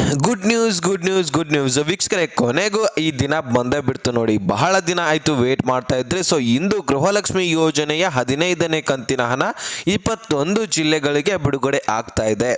Good news ವೀಕ್ಷಕರೇ, ಕೊನೆಗೂ ಈ ದಿನ ಬಂದೇ ಬಿಡ್ತು ನೋಡಿ. ಬಹಳ ದಿನ ಆಯಿತು ವೇಟ್ ಮಾಡ್ತಾ ಇದ್ರೆ. ಸೊ ಇಂದು ಗೃಹಲಕ್ಷ್ಮಿ ಯೋಜನೆಯ 15ನೇ ಕಂತಿನ ಹಣ 21 ಜಿಲ್ಲೆಗಳಿಗೆ ಬಿಡುಗಡೆ ಆಗ್ತಾ ಇದೆ.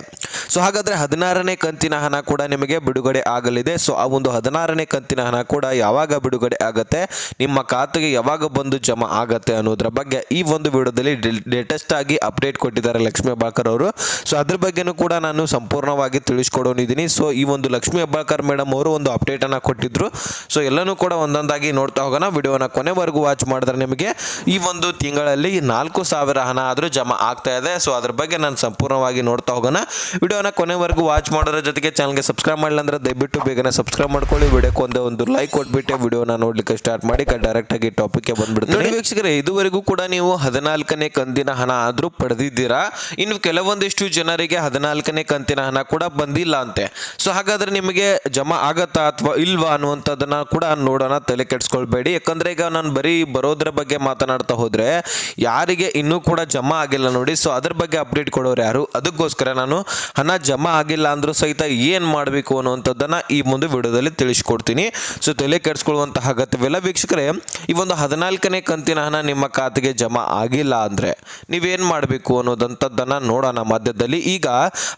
ಸೊ ಹಾಗಾದರೆ 16ನೇ ಕಂತಿನ ಹಣ ಕೂಡ ನಿಮಗೆ ಬಿಡುಗಡೆ ಆಗಲಿದೆ. ಸೊ ಆ ಒಂದು 16ನೇ ಕಂತಿನ ಹಣ ಕೂಡ ಯಾವಾಗ ಬಿಡುಗಡೆ ಆಗುತ್ತೆ, ನಿಮ್ಮ ಖಾತೆಗೆ ಯಾವಾಗ ಬಂದು ಜಮಾ ಆಗುತ್ತೆ ಅನ್ನೋದ್ರ ಬಗ್ಗೆ ಈ ಒಂದು ವಿಡಿಯೋದಲ್ಲಿ ಲೇಟೆಸ್ಟ್ ಆಗಿ ಅಪ್ಡೇಟ್ ಕೊಟ್ಟಿದ್ದಾರೆ ಲಕ್ಷ್ಮೀ ಹೆಬ್ಬಾಳ್ಕರ್ ಅವರು. ಸೊ ಅದ್ರ ಬಗ್ಗೆನೂ ಕೂಡ ನಾನು ಸಂಪೂರ್ಣವಾಗಿ ತಿಳಿಸ್ಕೊಡೋನಿದ್ದೀನಿ. ಸೊ ಈ ಒಂದು ಲಕ್ಷ್ಮೀ ಹೆಬ್ಬಾಳ್ಕರ್ ಮೇಡಮ್ ಅವರು ಒಂದು ಅಪ್ಡೇಟ್ ಅನ್ನ ಕೊಟ್ಟಿದ್ರು. ಸೊ ಎಲ್ಲನೂ ಕೂಡ ಒಂದೊಂದಾಗಿ ನೋಡ್ತಾ ಹೋಗೋಣ. ವಿಡಿಯೋನ ಕೊನೆವರೆಗೂ ವಾಚ್ ಮಾಡಿದ್ರೆ ನಿಮಗೆ ಈ ಒಂದು ತಿಂಗಳಲ್ಲಿ 4,000 ಹಣ ಆದರೂ ಜಮಾ ಆಗ್ತಾ ಇದೆ. ಸೊ ಅದ್ರ ಬಗ್ಗೆ ನಾನು ಸಂಪೂರ್ಣವಾಗಿ ನೋಡ್ತಾ ಹೋಗೋಣ. ವಿಡಿಯೋನ ಕೊನೆವರೆಗೂ ವಾಚ್ ಮಾಡೋದ್ರ ಜೊತೆಗೆ ಚಾನಲ್ಗೆ ಸಬ್ಸ್ಕ್ರೈಬ್ ಮಾಡಿಲ್ಲ ಅಂದ್ರೆ ದಯವಿಟ್ಟು ಬೇಗನೆ ಸಬ್ಸ್ಕ್ರೈಬ್ ಮಾಡ್ಕೊಳ್ಳಿ. ವಿಡಿಯೋಕ್ಕೆ ಒಂದು ಲೈಕ್ ಕೊಟ್ಬಿಟ್ಟು ವಿಡಿಯೋನ ನೋಡ್ಲಿಕ್ಕೆ ಸ್ಟಾರ್ಟ್ ಮಾಡಿ ಡೈರೆಕ್ಟ್ ಆಗಿ ಟಾಪಿಕ್ಗೆ ಬಂದ್ಬಿಡ್ತೀನಿ. ವೀಕ್ಷಕರೇ, ಇದುವರೆಗೂ ಕೂಡ ನೀವು 14ನೇ ಕಂತಿನ ಹಣ ಆದರೂ ಪಡೆದಿದ್ದೀರಾ. ಇನ್ನು ಕೆಲವೊಂದಿಷ್ಟು ಜನರಿಗೆ 14ನೇ ಕಂತಿನ ಹಣ ಕೂಡ ಬಂದಿಲ್ಲ ಅಂತೆ. ಸೊ ಹಾಗಾದ್ರೆ ನಿಮಗೆ ಜಮಾ ಆಗತ್ತಾ ಅಥವಾ ಇಲ್ವಾ ಅನ್ನುವಂಥದ್ದನ್ನ ಕೂಡ ನೋಡೋಣ. ತಲೆ ಕೆಡಿಸ್ಕೊಳ್ಬೇಡಿ. ಯಾಕಂದ್ರೆ ಈಗ ನಾನು ಬರೀ ಬರೋದ್ರ ಬಗ್ಗೆ ಮಾತನಾಡ್ತಾ ಹೋದ್ರೆ ಯಾರಿಗೆ ಇನ್ನೂ ಕೂಡ ಜಮಾ ಆಗಿಲ್ಲ ನೋಡಿ. ಸೊ ಅದ್ರ ಬಗ್ಗೆ ಅಪ್ಡೇಟ್ ಕೊಡೋರು ಯಾರು? ಅದಕ್ಕೋಸ್ಕರ ನಾನು ಹಣ ಜಮಾ ಆಗಿಲ್ಲ ಅಂದ್ರೂ ಸಹಿತ ಏನ್ ಮಾಡಬೇಕು ಅನ್ನುವಂಥದ್ದನ್ನ ಈ ಮುಂದೆ ವಿಡಿಯೋದಲ್ಲಿ ತಿಳಿಸ್ಕೊಡ್ತೀನಿ. ಸೊ ತಲೆ ಕೆಡಿಸ್ಕೊಳ್ಳುವಂತಹ ಅಗತ್ಯವಿಲ್ಲ ವೀಕ್ಷಕರೇ. ಈ ಒಂದು 14ನೇ ಕಂತಿನ ಹಣ ನಿಮ್ಮ ಖಾತೆಗೆ ಜಮಾ ಆಗಿಲ್ಲ ಅಂದ್ರೆ ನೀವೇನ್ ಮಾಡಬೇಕು ಅನ್ನೋದಂಥದ್ದನ್ನ ನೋಡೋಣ ಮಧ್ಯದಲ್ಲಿ. ಈಗ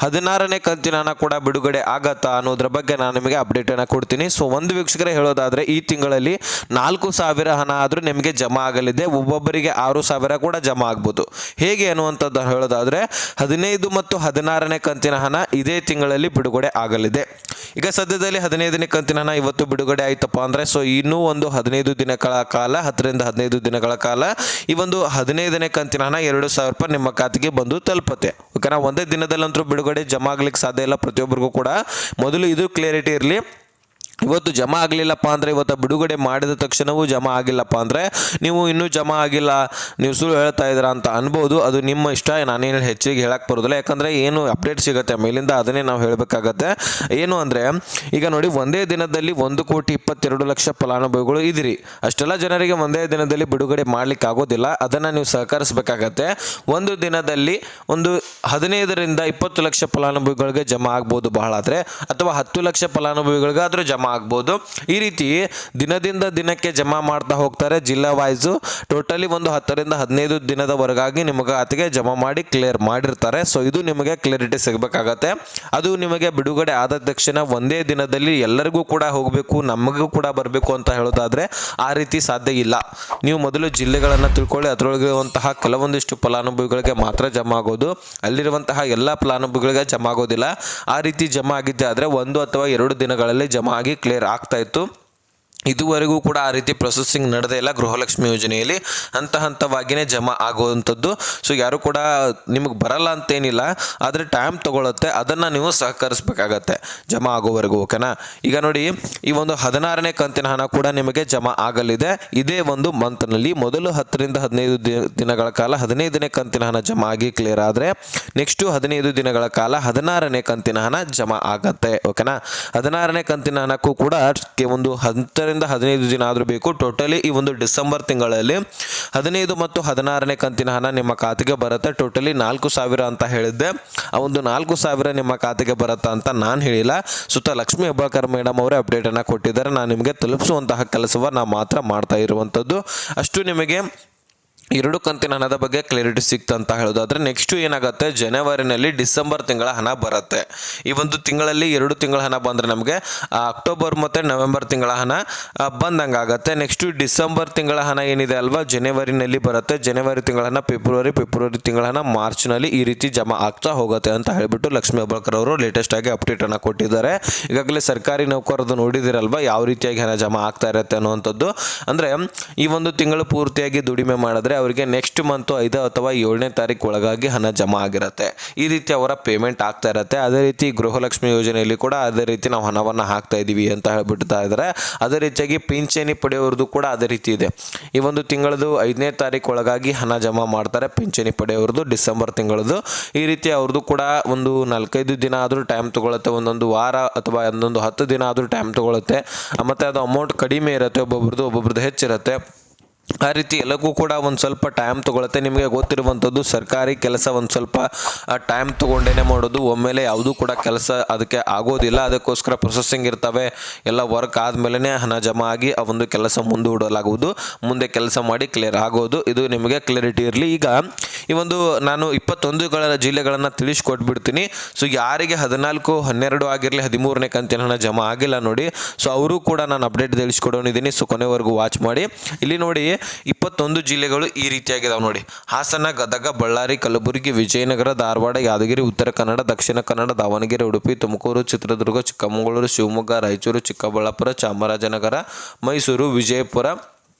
16ನೇ ಕಂತಿನ ಹಣ ಕೂಡ ಬಿಡುಗಡೆ ಆಗತ್ತಾ ಅನ್ನೋದ್ರ ಬಗ್ಗೆ ನಾನು ನಿಮಗೆ ಅಪ್ಡೇಟ್ ಅನ್ನ ಕೊಡ್ತೀನಿ. ಸೊ ಒಂದು ವೀಕ್ಷಕರೇ ಹೇಳೋದಾದ್ರೆ ಈ ತಿಂಗಳಲ್ಲಿ 4,000 ಹಣ ಆದ್ರೂ ನಿಮಗೆ ಜಮಾ ಆಗಲಿದೆ. ಒಬ್ಬೊಬ್ಬರಿಗೆ 6,000 ಕೂಡ ಜಮಾ ಆಗ್ಬೋದು. ಹೇಗೆ ಅನ್ನುವಂಥದ್ದು ಹೇಳೋದಾದ್ರೆ 15 ಮತ್ತು 16ನೇ ಕಂತಿನ ಹಣ ಇದೇ ತಿಂಗಳಲ್ಲಿ ಬಿಡುಗಡೆ ಆಗಲಿದೆ. ಈಗ ಸದ್ಯದಲ್ಲಿ 15ನೇ ಕಂತಿನ ಹಣ ಇವತ್ತು ಬಿಡುಗಡೆ ಆಯ್ತಪ್ಪ ಅಂದ್ರೆ ಸೊ ಇನ್ನೂ ಒಂದು 15 ದಿನಗಳ ಕಾಲ 10 ರಿಂದ 15 ದಿನಗಳ ಕಾಲ ಈ ಒಂದು 15ನೇ ಕಂತಿನ ಹಣ 2,000 ರೂಪಾಯಿ ನಿಮ್ಮ ಖಾತೆಗೆ ಬಂದು ತಲುಪುತ್ತೆ. ಓಕೆನಾ? ಒಂದೇ ದಿನದಲ್ಲಂತೂ ಬಿಡುಗಡೆ ಜಮಾ ಆಗ್ಲಿಕ್ಕೆ ಸಾಧ್ಯ ಇಲ್ಲ. ಪ್ರತಿಯೊಬ್ಬರಿಗೂ ಕೂಡ ಮೊದಲು ಇದು ಕ್ಲಿಯರಿಟಿ ಇರಲಿ. ಇವತ್ತು ಜಮಾ ಆಗಲಿಲ್ಲಪ್ಪ ಅಂದರೆ ಇವತ್ತು ಬಿಡುಗಡೆ ಮಾಡಿದ ತಕ್ಷಣವೂ ಜಮಾ ಆಗಿಲ್ಲಪ್ಪ ಅಂದರೆ ನೀವು ಇನ್ನೂ ಜಮಾ ಆಗಿಲ್ಲ, ನೀವು ಸುಳ್ಳು ಹೇಳ್ತಾ ಇದ್ದೀರಾ ಅಂತ ಅನ್ಬೋದು. ಅದು ನಿಮ್ಮ ಇಷ್ಟ. ನಾನೇನು ಹೆಚ್ಚಿಗೆ ಹೇಳಕ್ಕೆ ಬರೋದಿಲ್ಲ. ಯಾಕಂದರೆ ಏನು ಅಪ್ಡೇಟ್ ಸಿಗುತ್ತೆ ಮೇಲಿಂದ ಅದನ್ನೇ ನಾವು ಹೇಳಬೇಕಾಗತ್ತೆ. ಏನು ಅಂದರೆ ಈಗ ನೋಡಿ, ಒಂದೇ ದಿನದಲ್ಲಿ 1,22,00,000 ಫಲಾನುಭವಿಗಳು ಇದ್ದೀರಿ. ಅಷ್ಟೆಲ್ಲ ಜನರಿಗೆ ಒಂದೇ ದಿನದಲ್ಲಿ ಬಿಡುಗಡೆ ಮಾಡಲಿಕ್ಕೆ ಆಗೋದಿಲ್ಲ. ಅದನ್ನು ನೀವು ಸಹಕರಿಸಬೇಕಾಗತ್ತೆ. ಒಂದು ದಿನದಲ್ಲಿ ಒಂದು 15 ರಿಂದ 20 ಲಕ್ಷ ಫಲಾನುಭವಿಗಳಿಗೆ ಜಮಾ ಆಗ್ಬೋದು ಬಹಳ ಆದರೆ, ಅಥವಾ 10 ಲಕ್ಷ ಫಲಾನುಭವಿಗಳಿಗಾದರೂ ಜಮಾ ಆಗ್ಬೋದು. ಈ ರೀತಿ ದಿನದಿಂದ ದಿನಕ್ಕೆ ಜಮಾ ಮಾಡ್ತಾ ಹೋಗ್ತಾರೆ ಜಿಲ್ಲಾ ವೈಸು. ಟೋಟಲಿ ಒಂದು 10 ರಿಂದ 15 ದಿನದವರೆಗಾಗಿ ನಿಮ್ಮ ಖಾತೆಗೆ ಜಮಾ ಮಾಡಿ ಕ್ಲಿಯರ್ ಮಾಡಿರ್ತಾರೆ. ಸೊ ಇದು ನಿಮಗೆ ಕ್ಲಿಯರಿಟಿ ಸಿಗಬೇಕಾಗತ್ತೆ. ಅದು ನಿಮಗೆ ಬಿಡುಗಡೆ ಆದ ತಕ್ಷಣ ಒಂದೇ ದಿನದಲ್ಲಿ ಎಲ್ಲರಿಗೂ ಕೂಡ ಹೋಗಬೇಕು, ನಮಗೂ ಕೂಡ ಬರಬೇಕು ಅಂತ ಹೇಳೋದಾದ್ರೆ ಆ ರೀತಿ ಸಾಧ್ಯ ಇಲ್ಲ. ನೀವು ಮೊದಲು ಜಿಲ್ಲೆಗಳನ್ನು ತಿಳ್ಕೊಳ್ಳಿ. ಅದರೊಳಗಿರುವಂತಹ ಕೆಲವೊಂದಿಷ್ಟು ಫಲಾನುಭವಿಗಳಿಗೆ ಮಾತ್ರ ಜಮಾ ಆಗೋದು. ಅಲ್ಲಿರುವಂತಹ ಎಲ್ಲ ಫಲಾನುಭವಿಗಳಿಗೆ ಜಮಾ ಆಗೋದಿಲ್ಲ. ಆ ರೀತಿ ಜಮಾ ಆಗಿದ್ದೆ ಆದರೆ 1 ಅಥವಾ 2 ದಿನಗಳಲ್ಲಿ ಜಮಾ ಆಗಿ ಕ್ಲಿಯರ್ ಆಗ್ತಾ ಇತ್ತು. ಇದುವರೆಗೂ ಕೂಡ ಆ ರೀತಿ ಪ್ರೊಸೆಸಿಂಗ್ ನಡೆದೇ ಇಲ್ಲ ಗೃಹಲಕ್ಷ್ಮಿ ಯೋಜನೆಯಲ್ಲಿ. ಹಂತವಾಗಿಯೇ ಜಮಾ ಆಗುವಂಥದ್ದು. ಸೊ ಯಾರು ಕೂಡ ನಿಮಗೆ ಬರಲ್ಲ ಅಂತೇನಿಲ್ಲ, ಆದರೆ ಟೈಮ್ ತಗೊಳುತ್ತೆ. ಅದನ್ನು ನೀವು ಸಹಕರಿಸಬೇಕಾಗತ್ತೆ ಜಮಾ ಆಗೋವರೆಗೂ. ಓಕೆನಾ? ಈಗ ನೋಡಿ, ಈ ಒಂದು 16ನೇ ಕಂತಿನ ಹಣ ಕೂಡ ನಿಮಗೆ ಜಮಾ ಆಗಲಿದೆ ಇದೇ ಒಂದು ಮಂತ್ನಲ್ಲಿ. ಮೊದಲು 10 ರಿಂದ 15 ದಿನಗಳ ಕಾಲ 15ನೇ ಕಂತಿನ ಹಣ ಜಮಾ ಆಗಿ ಕ್ಲಿಯರ್ ಆದರೆ ನೆಕ್ಸ್ಟು 15 ದಿನಗಳ ಕಾಲ 16ನೇ ಕಂತಿನ ಹಣ ಜಮಾ ಆಗತ್ತೆ. ಓಕೆನಾ? 16ನೇ ಕಂತಿನ ಹಣಕ್ಕೂ ಕೂಡ ಒಂದು 10 ರಿಂದ 15 ದಿನ ಆದರೂ ಬೇಕು. ಟೋಟಲಿ ಈ ಒಂದು ಡಿಸೆಂಬರ್ ತಿಂಗಳಲ್ಲಿ 15 ಮತ್ತು 16ನೇ ಕಂತಿನ ಹಣ ನಿಮ್ಮ ಖಾತೆಗೆ ಬರುತ್ತೆ. ಟೋಟಲಿ 4,000 ಅಂತ ಹೇಳಿದ್ದೆ. ಆ ಒಂದು 4,000 ನಿಮ್ಮ ಖಾತೆಗೆ ಬರುತ್ತಾ ಅಂತ ನಾನು ಹೇಳಿಲ್ಲ. ಸುತ್ತ ಲಕ್ಷ್ಮೀ ಹೆಬ್ಬಾಳ್ಕರ್ ಮೇಡಮ್ ಅವರೇ ಅಪ್ಡೇಟ್ ಅನ್ನ ಕೊಟ್ಟಿದ್ದಾರೆ. ನಾನು ನಿಮಗೆ ತಲುಪಿಸುವಂತಹ ಕೆಲಸವನ್ನು ಮಾತ್ರ ಮಾಡ್ತಾ ಇರುವಂಥದ್ದು. ಅಷ್ಟು ನಿಮಗೆ 2 ಕಂತಿನ ಹಣದ ಬಗ್ಗೆ ಕ್ಲಿಯರಿಟಿ ಸಿಕ್ತು ಅಂತ ಹೇಳೋದಾದ್ರೆ ನೆಕ್ಸ್ಟ್ ಏನಾಗುತ್ತೆ, ಜನವರಿನಲ್ಲಿ ಡಿಸೆಂಬರ್ ತಿಂಗಳ ಹಣ ಬರುತ್ತೆ. ಈ ಒಂದು ತಿಂಗಳಲ್ಲಿ 2 ತಿಂಗಳ ಹಣ ಬಂದರೆ ನಮಗೆ ಅಕ್ಟೋಬರ್ ಮತ್ತು ನವೆಂಬರ್ ತಿಂಗಳ ಹಣ ಬಂದಂಗಾಗತ್ತೆ. ನೆಕ್ಸ್ಟ್ ಡಿಸೆಂಬರ್ ತಿಂಗಳ ಹಣ ಏನಿದೆ ಅಲ್ವಾ, ಜನವರಿನಲ್ಲಿ ಬರುತ್ತೆ. ಜನವರಿ ತಿಂಗಳ ಹಣ ಫೆಬ್ರವರಿ ತಿಂಗಳ ಹಣ ಮಾರ್ಚ್ನಲ್ಲಿ ಈ ರೀತಿ ಜಮಾ ಆಗ್ತಾ ಹೋಗುತ್ತೆ ಅಂತ ಹೇಳಿಬಿಟ್ಟು ಲಕ್ಷ್ಮೀ ಹೆಬ್ಬಾಳ್ಕರ್ ಅವರು ಲೇಟೆಸ್ಟ್ ಆಗಿ ಅಪ್ಡೇಟ್ ಅನ್ನು ಕೊಟ್ಟಿದ್ದಾರೆ. ಈಗಾಗಲೇ ಸರ್ಕಾರಿ ನೌಕರರದ್ದು ನೋಡಿದಿರಲ್ವಾ ಯಾವ ರೀತಿಯಾಗಿ ಹಣ ಜಮಾ ಆಗ್ತಾ ಇರುತ್ತೆ ಅನ್ನುವಂಥದ್ದು. ಅಂದರೆ ಈ ಒಂದು ತಿಂಗಳು ಪೂರ್ತಿಯಾಗಿ ದುಡಿಮೆ ಮಾಡಿದ್ರೆ ಅವರಿಗೆ ನೆಕ್ಸ್ಟ್ ಮಂತ್ 5 ಅಥವಾ 7ನೇ ತಾರೀಕು ಒಳಗಾಗಿ ಹಣ ಜಮಾ ಆಗಿರುತ್ತೆ. ಈ ರೀತಿ ಅವರ ಪೇಮೆಂಟ್ ಆಗ್ತಾ ಇರುತ್ತೆ. ಅದೇ ರೀತಿ ಗೃಹಲಕ್ಷ್ಮಿ ಯೋಜನೆಯಲ್ಲಿ ಕೂಡ ಅದೇ ರೀತಿ ನಾವು ಹಣವನ್ನು ಹಾಕ್ತಾ ಇದ್ದೀವಿ ಅಂತ ಹೇಳ್ಬಿಡ್ತಾ ಇದ್ದಾರೆ. ಅದೇ ರೀತಿಯಾಗಿ ಪಿಂಚಣಿ ಪಡೆಯೋರ್ದು ಕೂಡ ಅದೇ ರೀತಿ ಇದೆ. ಈ ಒಂದು ತಿಂಗಳದು 5ನೇ ತಾರೀಕು ಒಳಗಾಗಿ ಹಣ ಜಮಾ ಮಾಡ್ತಾರೆ ಪಿಂಚಣಿ ಪಡೆಯೋರ್ದು, ಡಿಸೆಂಬರ್ ತಿಂಗಳದು. ಈ ರೀತಿ ಅವ್ರದ್ದು ಕೂಡ ಒಂದು 4-5 ದಿನ ಆದರೂ ಟೈಮ್ ತಗೊಳುತ್ತೆ. ಒಂದೊಂದು ವಾರ ಅಥವಾ ಒಂದೊಂದು 10 ದಿನ ಆದರೂ ಟೈಮ್ ತಗೊಳುತ್ತೆ. ಮತ್ತು ಅದು ಅಮೌಂಟ್ ಕಡಿಮೆ ಇರುತ್ತೆ. ಒಬ್ಬೊಬ್ರದ್ದು ಹೆಚ್ಚಿರುತ್ತೆ. ಆ ರೀತಿ ಎಲ್ಲಕ್ಕೂ ಕೂಡ ಒಂದು ಸ್ವಲ್ಪ ಟೈಮ್ ತೊಗೊಳುತ್ತೆ. ನಿಮಗೆ ಗೊತ್ತಿರುವಂಥದ್ದು ಸರ್ಕಾರಿ ಕೆಲಸ ಒಂದು ಸ್ವಲ್ಪ ಟೈಮ್ ತೊಗೊಂಡೇ ಮಾಡೋದು, ಒಮ್ಮೆಲೆ ಯಾವುದೂ ಕೂಡ ಕೆಲಸ ಅದಕ್ಕೆ ಆಗೋದಿಲ್ಲ. ಅದಕ್ಕೋಸ್ಕರ ಪ್ರೊಸೆಸಿಂಗ್ ಇರ್ತವೆ, ಎಲ್ಲ ವರ್ಕ್ ಆದಮೇಲೆ ಹಣ ಜಮಾ ಆಗಿ ಆ ಒಂದು ಕೆಲಸ ಮುಂದೂಡಲಾಗುವುದು, ಮುಂದೆ ಕೆಲಸ ಮಾಡಿ ಕ್ಲಿಯರ್ ಆಗೋದು. ಇದು ನಿಮಗೆ ಕ್ಲಿಯರಿಟಿ ಇರಲಿ. ಈಗ ಈ ಒಂದು ನಾನು 21 ಜಿಲ್ಲೆಗಳನ್ನು ತಿಳಿಸ್ಕೊಟ್ಬಿಡ್ತೀನಿ. ಸೊ ಯಾರಿಗೆ 14, 12 ಆಗಿರಲಿ 13ನೇ ಕಂತಿನ ಹಣ ಜಮಾ ಆಗಿಲ್ಲ ನೋಡಿ, ಸೊ ಅವರು ಕೂಡ ನಾನು ಅಪ್ಡೇಟ್ ತಿಳಿಸ್ಕೊಡೋನಿದ್ದೀನಿ. ಸೊ ಕೊನೆವರೆಗೂ ವಾಚ್ ಮಾಡಿ. ಇಲ್ಲಿ ನೋಡಿ 21 ಜಿಲ್ಲೆಗಳು ಈ ರೀತಿಯಾಗಿದ್ದಾವೆ ನೋಡಿ: ಹಾಸನ, ಗದಗ, ಬಳ್ಳಾರಿ, ಕಲಬುರಗಿ, ವಿಜಯನಗರ, ಧಾರವಾಡ, ಯಾದಗಿರಿ, ಉತ್ತರ ಕನ್ನಡ, ದಕ್ಷಿಣ ಕನ್ನಡ, ದಾವಣಗೆರೆ, ಉಡುಪಿ, ತುಮಕೂರು, ಚಿತ್ರದುರ್ಗ, ಚಿಕ್ಕಮಗಳೂರು, ಶಿವಮೊಗ್ಗ, ರಾಯಚೂರು, ಚಿಕ್ಕಬಳ್ಳಾಪುರ, ಚಾಮರಾಜನಗರ, ಮೈಸೂರು, ವಿಜಯಪುರ,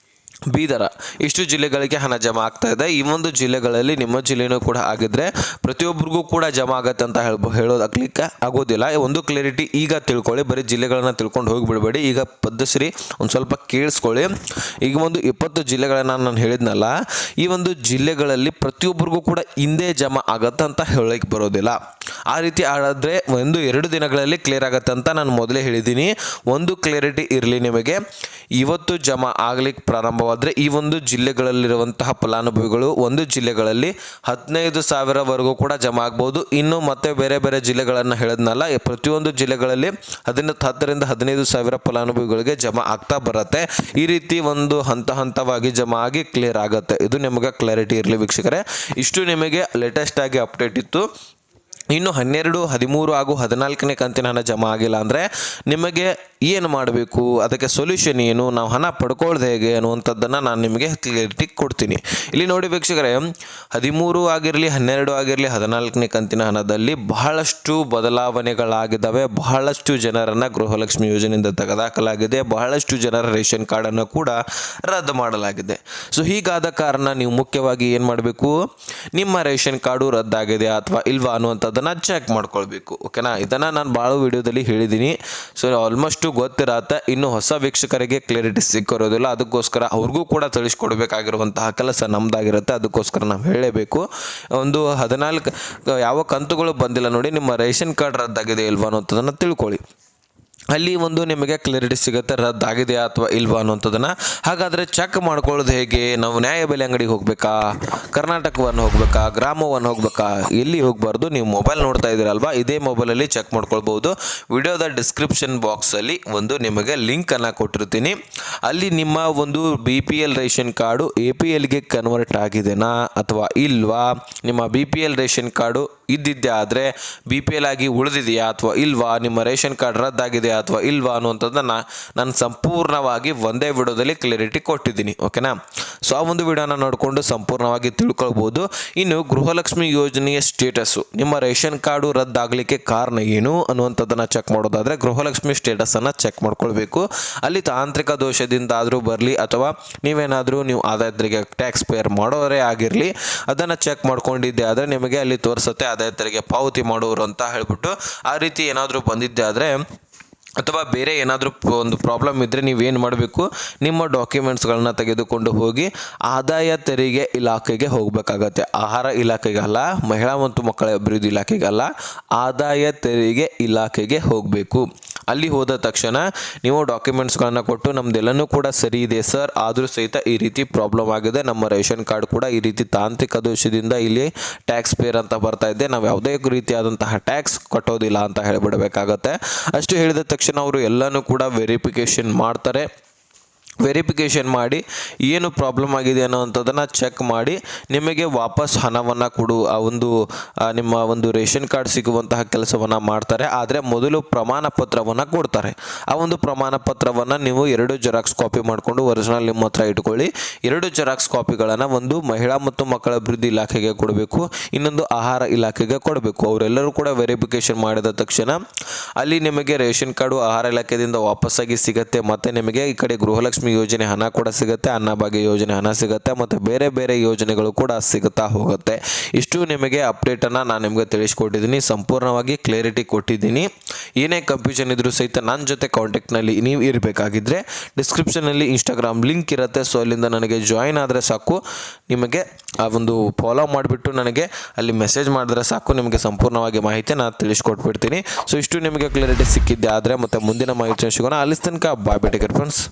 ಬೀದರ. ಇಷ್ಟು ಜಿಲ್ಲೆಗಳಿಗೆ ಹಣ ಜಮಾ ಆಗ್ತಾ ಇದೆ. ಈ ಒಂದು ಜಿಲ್ಲೆಗಳಲ್ಲಿ ನಿಮ್ಮ ಜಿಲ್ಲೆನೂ ಕೂಡ ಆಗಿದ್ರೆ ಪ್ರತಿಯೊಬ್ಬರಿಗೂ ಕೂಡ ಜಮಾ ಆಗತ್ತೆ ಅಂತ ಹೇಳೋದಾಗ್ಲಿಕ್ಕೆ ಆಗೋದಿಲ್ಲ. ಒಂದು ಕ್ಲಿಯರಿಟಿ ಈಗ ತಿಳ್ಕೊಳ್ಳಿ, ಬರೀ ಜಿಲ್ಲೆಗಳನ್ನು ತಿಳ್ಕೊಂಡು ಹೋಗಿಬಿಡಬೇಡಿ. ಈಗ ಪದ್ಧತಿ ಒಂದು ಸ್ವಲ್ಪ ಕೇಳಿಸ್ಕೊಳ್ಳಿ. ಈಗ ಒಂದು 20 ಜಿಲ್ಲೆಗಳನ್ನು ನಾನು ಹೇಳಿದ್ನಲ್ಲ, ಈ ಒಂದು ಜಿಲ್ಲೆಗಳಲ್ಲಿ ಪ್ರತಿಯೊಬ್ಬರಿಗೂ ಕೂಡ ಹಿಂದೆ ಜಮಾ ಆಗತ್ತೆ ಅಂತ ಹೇಳಕ್ಕೆ ಬರೋದಿಲ್ಲ. ಆ ರೀತಿ ಆದರೆ 1-2 ದಿನಗಳಲ್ಲಿ ಕ್ಲಿಯರ್ ಆಗತ್ತೆ ಅಂತ ನಾನು ಮೊದಲೇ ಹೇಳಿದ್ದೀನಿ. ಒಂದು ಕ್ಲಿಯರಿಟಿ ಇರಲಿ ನಿಮಗೆ, ಇವತ್ತು ಜಮಾ ಆಗ್ಲಿಕ್ಕೆ ಪ್ರಾರಂಭವಾದರೆ ಈ ಒಂದು ಜಿಲ್ಲೆಗಳಲ್ಲಿರುವಂತಹ ಫಲಾನುಭವಿಗಳು ಒಂದು ಜಿಲ್ಲೆಗಳಲ್ಲಿ 15,000ವರೆಗೂ ಕೂಡ ಜಮಾ ಆಗ್ಬೋದು. ಇನ್ನು ಮತ್ತೆ ಬೇರೆ ಬೇರೆ ಜಿಲ್ಲೆಗಳನ್ನು ಹೇಳಿದ್ನಲ್ಲ, ಪ್ರತಿಯೊಂದು ಜಿಲ್ಲೆಗಳಲ್ಲಿ 10ರಿಂದ 15,000 ಫಲಾನುಭವಿಗಳಿಗೆ ಜಮಾ ಆಗ್ತಾ ಬರುತ್ತೆ. ಈ ರೀತಿ ಒಂದು ಹಂತವಾಗಿ ಜಮಾ ಆಗಿ ಕ್ಲಿಯರ್ ಆಗುತ್ತೆ. ಇದು ನಿಮಗೆ ಕ್ಲಾರಿಟಿ ಇರಲಿ ವೀಕ್ಷಕರೇ. ಇಷ್ಟು ನಿಮಗೆ ಲೇಟೆಸ್ಟ್ ಆಗಿ ಅಪ್ಡೇಟ್ ಇತ್ತು. ಇನ್ನು 12, 13 ಹಾಗೂ 14ನೇ ಕಂತಿನ ಹಣ ಜಮಾ ಆಗಿಲ್ಲ ಅಂದರೆ ನಿಮಗೆ ಏನು ಮಾಡಬೇಕು, ಅದಕ್ಕೆ ಸೊಲ್ಯೂಷನ್ ಏನು, ನಾವು ಹಣ ಪಡ್ಕೊಳ್ಳೋದು ಹೇಗೆ ಅನ್ನುವಂಥದ್ದನ್ನು ನಾನು ನಿಮಗೆ ಕ್ಲಿಯರಿಟಿ ಕೊಡ್ತೀನಿ. ಇಲ್ಲಿ ನೋಡಿ ವೀಕ್ಷಕರೇ, 13 ಆಗಿರಲಿ 12 ಆಗಿರಲಿ 14ನೇ ಕಂತಿನ ಹಣದಲ್ಲಿ ಬಹಳಷ್ಟು ಬದಲಾವಣೆಗಳಾಗಿದ್ದಾವೆ. ಬಹಳಷ್ಟು ಜನರನ್ನು ಗೃಹಲಕ್ಷ್ಮಿ ಯೋಜನೆಯಿಂದ ತೆಗೆದುಹಾಕಲಾಗಿದೆ. ಬಹಳಷ್ಟು ಜನರ ರೇಷನ್ ಕಾರ್ಡನ್ನು ಕೂಡ ರದ್ದು ಮಾಡಲಾಗಿದೆ. ಸೊ ಹೀಗಾದ ಕಾರಣ ನೀವು ಮುಖ್ಯವಾಗಿ ಏನು ಮಾಡಬೇಕು, ನಿಮ್ಮ ರೇಷನ್ ಕಾರ್ಡು ರದ್ದಾಗಿದೆ ಅಥವಾ ಇಲ್ವಾ ಅನ್ನುವಂಥದ್ದನ್ನು ಚೆಕ್ ಮಾಡ್ಕೊಳ್ಬೇಕು. ಓಕೆನಾ? ಇದನ್ನು ನಾನು ಭಾಳ ವಿಡಿಯೋದಲ್ಲಿ ಹೇಳಿದ್ದೀನಿ. ಸೊ ಆಲ್ಮೋಸ್ಟು ಗೊತ್ತಿರತ್ತೆ. ಇನ್ನು ಹೊಸ ವೀಕ್ಷಕರಿಗೆ ಕ್ಲಿಯರಿಟಿ ಸಿಕ್ಕಿರೋದಿಲ್ಲ. ಅದಕ್ಕೋಸ್ಕರ ಅವ್ರಿಗೂ ಕೂಡ ತಿಳಿಸ್ಕೊಡ್ಬೇಕಾಗಿರುವಂತಹ ಕೆಲಸ ನಮ್ದಾಗಿರುತ್ತೆ. ಅದಕ್ಕೋಸ್ಕರ ನಾವು ಹೇಳಬೇಕು. ಒಂದು 14 ಯಾವ ಕಂತುಗಳು ಬಂದಿಲ್ಲ ನೋಡಿ, ನಿಮ್ಮ ರೇಷನ್ ಕಾರ್ಡ್ ರದ್ದಾಗಿದೆ ಇಲ್ವಾ ಅನ್ನೋಂಥದ್ದನ್ನು ತಿಳ್ಕೊಳ್ಳಿ. ಅಲ್ಲಿ ಒಂದು ನಿಮಗೆ ಕ್ಲಿಯರಿಟಿ ಸಿಗುತ್ತೆ, ರದ್ದಾಗಿದೆಯಾ ಅಥವಾ ಇಲ್ವಾ ಅನ್ನೋಂಥದ್ದನ್ನು. ಹಾಗಾದರೆ ಚೆಕ್ ಮಾಡ್ಕೊಳ್ಳೋದು ಹೇಗೆ? ನಾವು ನ್ಯಾಯಬೆಲೆ ಅಂಗಡಿಗೆ ಹೋಗಬೇಕಾ, ಕರ್ನಾಟಕವನ್ನು ಹೋಗಬೇಕಾ, ಗ್ರಾಮವನ್ನು ಹೋಗಬೇಕಾ? ಎಲ್ಲಿ ಹೋಗಬಾರ್ದು, ನೀವು ಮೊಬೈಲ್ ನೋಡ್ತಾ ಇದ್ದೀರಲ್ವಾ, ಇದೇ ಮೊಬೈಲಲ್ಲಿ ಚೆಕ್ ಮಾಡ್ಕೊಳ್ಬೋದು. ವಿಡಿಯೋದ ಡಿಸ್ಕ್ರಿಪ್ಷನ್ ಬಾಕ್ಸಲ್ಲಿ ಒಂದು ನಿಮಗೆ ಲಿಂಕನ್ನು ಕೊಟ್ಟಿರ್ತೀನಿ. ಅಲ್ಲಿ ನಿಮ್ಮ ಒಂದು BPL ರೇಷನ್ ಕಾರ್ಡು APLಗೆ ಕನ್ವರ್ಟ್ ಆಗಿದೆನಾ ಅಥವಾ ಇಲ್ವಾ, ನಿಮ್ಮ BPL ರೇಷನ್ ಕಾರ್ಡು ಇದ್ದಿದ್ದೆ ಆದರೆ BPL ಆಗಿ ಉಳಿದಿದೆಯಾ ಅಥವಾ ಇಲ್ವಾ, ನಿಮ್ಮ ರೇಷನ್ ಕಾರ್ಡ್ ರದ್ದಾಗಿದೆ ಅಥವಾ ಇಲ್ವಾ ಅನ್ನುವಂಥದ್ದನ್ನು ನಾನು ಸಂಪೂರ್ಣವಾಗಿ ಒಂದೇ ವಿಡಿಯೋದಲ್ಲಿ ಕ್ಲಿಯರಿಟಿ ಕೊಟ್ಟಿದ್ದೀನಿ. ಓಕೆನಾ? ಸೊ ಆ ಒಂದು ವಿಡಿಯೋನ ನೋಡಿಕೊಂಡು ಸಂಪೂರ್ಣವಾಗಿ ತಿಳ್ಕೊಳ್ಬೋದು. ಇನ್ನು ಗೃಹಲಕ್ಷ್ಮಿ ಯೋಜನೆಯ ಸ್ಟೇಟಸ್ಸು, ನಿಮ್ಮ ರೇಷನ್ ಕಾರ್ಡು ರದ್ದಾಗಲಿಕ್ಕೆ ಕಾರಣ ಏನು ಅನ್ನುವಂಥದ್ದನ್ನು ಚೆಕ್ ಮಾಡೋದಾದರೆ ಗೃಹಲಕ್ಷ್ಮಿ ಸ್ಟೇಟಸನ್ನು ಚೆಕ್ ಮಾಡ್ಕೊಳ್ಬೇಕು. ಅಲ್ಲಿ ತಾಂತ್ರಿಕ ದೋಷದಿಂದ ಆದರೂ ಬರಲಿ ಅಥವಾ ನೀವು ಆದಾಯ ತೆರಿಗೆ ಟ್ಯಾಕ್ಸ್ ಪೇಯರ್ ಮಾಡೋರೇ ಆಗಿರಲಿ, ಅದನ್ನು ಚೆಕ್ ಮಾಡ್ಕೊಂಡಿದ್ದೆ ಆದರೆ ನಿಮಗೆ ಅಲ್ಲಿ ತೋರಿಸುತ್ತೆ ಆದಾಯ ತೆರಿಗೆ ಪಾವತಿ ಮಾಡೋರು ಅಂತ ಹೇಳ್ಬಿಟ್ಟು. ಆ ರೀತಿ ಏನಾದರೂ ಬಂದಿದ್ದೆ ಆದರೆ ಅಥವಾ ಬೇರೆ ಏನಾದರೂ ಒಂದು ಪ್ರಾಬ್ಲಮ್ ಇದ್ದರೆ ನೀವೇನು ಮಾಡಬೇಕು, ನಿಮ್ಮ ಡಾಕ್ಯುಮೆಂಟ್ಸ್ಗಳನ್ನ ತೆಗೆದುಕೊಂಡು ಹೋಗಿ ಆದಾಯ ತೆರಿಗೆ ಇಲಾಖೆಗೆ ಹೋಗಬೇಕಾಗತ್ತೆ. ಆಹಾರ ಇಲಾಖೆಗಲ್ಲ, ಮಹಿಳಾ ಮತ್ತು ಮಕ್ಕಳ ಅಭಿವೃದ್ಧಿ ಇಲಾಖೆಗಲ್ಲ, ಆದಾಯ ತೆರಿಗೆ ಇಲಾಖೆಗೆ ಹೋಗಬೇಕು. ಅಲ್ಲಿ ಹೋದ ತಕ್ಷಣ ನೀವು ಡಾಕ್ಯುಮೆಂಟ್ಸ್ಗಳನ್ನು ಕೊಟ್ಟು ನಮ್ಮದೆಲ್ಲನೂ ಕೂಡ ಸರಿ ಇದೆ ಸರ್, ಆದರೂ ಸಹಿತ ಈ ರೀತಿ ಪ್ರಾಬ್ಲಮ್ ಆಗಿದೆ, ನಮ್ಮ ರೇಷನ್ ಕಾರ್ಡ್ ಕೂಡ ಈ ರೀತಿ ತಾಂತ್ರಿಕ ದೋಷದಿಂದ ಇಲ್ಲಿ ಟ್ಯಾಕ್ಸ್ ಪೇರ್ ಅಂತ ಬರ್ತಾ ಇದೆ, ನಾವು ಯಾವುದೇ ರೀತಿಯಾದಂತಹ ಟ್ಯಾಕ್ಸ್ ಕಟ್ಟೋದಿಲ್ಲ ಅಂತ ಹೇಳಿಬಿಡಬೇಕಾಗತ್ತೆ. ಅಷ್ಟು ಹೇಳಿದ ತಕ್ಷಣ ಅವರು ಎಲ್ಲನೂ ಕೂಡ ವೆರಿಫಿಕೇಷನ್ ಮಾಡ್ತಾರೆ. ವೆರಿಫಿಕೇಷನ್ ಮಾಡಿ ಏನು ಪ್ರಾಬ್ಲಮ್ ಆಗಿದೆ ಅನ್ನೋವಂಥದ್ದನ್ನು ಚೆಕ್ ಮಾಡಿ ನಿಮಗೆ ವಾಪಸ್ ಹಣವನ್ನು ಕೊಡು ಆ ಒಂದು ನಿಮ್ಮ ಒಂದು ರೇಷನ್ ಕಾರ್ಡ್ ಸಿಗುವಂತಹ ಕೆಲಸವನ್ನು ಮಾಡ್ತಾರೆ. ಆದರೆ ಮೊದಲು ಪ್ರಮಾಣ ಪತ್ರವನ್ನು ಕೊಡ್ತಾರೆ. ಆ ಒಂದು ಪ್ರಮಾಣ ಪತ್ರವನ್ನು ನೀವು 2 ಜೆರಾಕ್ಸ್ ಕಾಪಿ ಮಾಡಿಕೊಂಡು ಒರಿಜಿನಲ್ ನಿಮ್ಮ ಹತ್ರ ಇಟ್ಕೊಳ್ಳಿ. 2 ಜೆರಾಕ್ಸ್ ಕಾಪಿಗಳನ್ನು ಒಂದು ಮಹಿಳಾ ಮತ್ತು ಮಕ್ಕಳ ಅಭಿವೃದ್ಧಿ ಇಲಾಖೆಗೆ ಕೊಡಬೇಕು, ಇನ್ನೊಂದು ಆಹಾರ ಇಲಾಖೆಗೆ ಕೊಡಬೇಕು. ಅವರೆಲ್ಲರೂ ಕೂಡ ವೆರಿಫಿಕೇಷನ್ ಮಾಡಿದ ತಕ್ಷಣ ಅಲ್ಲಿ ನಿಮಗೆ ರೇಷನ್ ಕಾರ್ಡು ಆಹಾರ ಇಲಾಖೆಯಿಂದ ವಾಪಸ್ಸಾಗಿ ಸಿಗುತ್ತೆ. ಮತ್ತು ನಿಮಗೆ ಈ ಕಡೆ ಗೃಹಲಕ್ಷ್ಮಿ ಯೋಜನೆ ಹಣ ಕೂಡ ಸಿಗುತ್ತೆ, ಅನ್ನಭಾಗ್ಯ ಯೋಜನೆ ಹಣ ಸಿಗುತ್ತೆ, ಮತ್ತು ಬೇರೆ ಬೇರೆ ಯೋಜನೆಗಳು ಕೂಡ ಸಿಗುತ್ತಾ ಹೋಗುತ್ತೆ. ಇಷ್ಟು ನಿಮಗೆ ಅಪ್ಡೇಟನ್ನು ನಾನು ನಿಮಗೆ ತಿಳಿಸ್ಕೊಟ್ಟಿದ್ದೀನಿ, ಸಂಪೂರ್ಣವಾಗಿ ಕ್ಲಿಯರಿಟಿ ಕೊಟ್ಟಿದ್ದೀನಿ. ಏನೇ ಕನ್ಫ್ಯೂಷನ್ ಇದ್ರೂ ಸಹಿತ ನನ್ನ ಜೊತೆ ಕಾಂಟ್ಯಾಕ್ಟ್ನಲ್ಲಿ ನೀವು ಇರಬೇಕಾಗಿದ್ದರೆ ಡಿಸ್ಕ್ರಿಪ್ಷನಲ್ಲಿ ಇನ್ಸ್ಟಾಗ್ರಾಮ್ ಲಿಂಕ್ ಇರುತ್ತೆ. ಸೊ ಅಲ್ಲಿಂದ ನನಗೆ ಜಾಯಿನ್ ಆದರೆ ಸಾಕು, ನಿಮಗೆ ಆ ಒಂದು ಫಾಲೋ ಮಾಡಿಬಿಟ್ಟು ನನಗೆ ಅಲ್ಲಿ ಮೆಸೇಜ್ ಮಾಡಿದ್ರೆ ಸಾಕು, ನಿಮಗೆ ಸಂಪೂರ್ಣವಾಗಿ ಮಾಹಿತಿ ನಾನು ತಿಳಿಸ್ಕೊಟ್ಬಿಡ್ತೀನಿ. ಸೊ ಇಷ್ಟು ನಿಮಗೆ ಕ್ಲಿಯರಿಟಿ ಸಿಕ್ಕಿದ್ದೆ ಆದರೆ ಮತ್ತೆ ಮುಂದಿನ ಮಾಹಿತಿ ಸಿಗೋಣ. ಅಲ್ಲಿ ತನಕ ಬಾಯ್, ಟೇಕ್ ಕೇರ್ ಫ್ರೆಂಡ್ಸ್.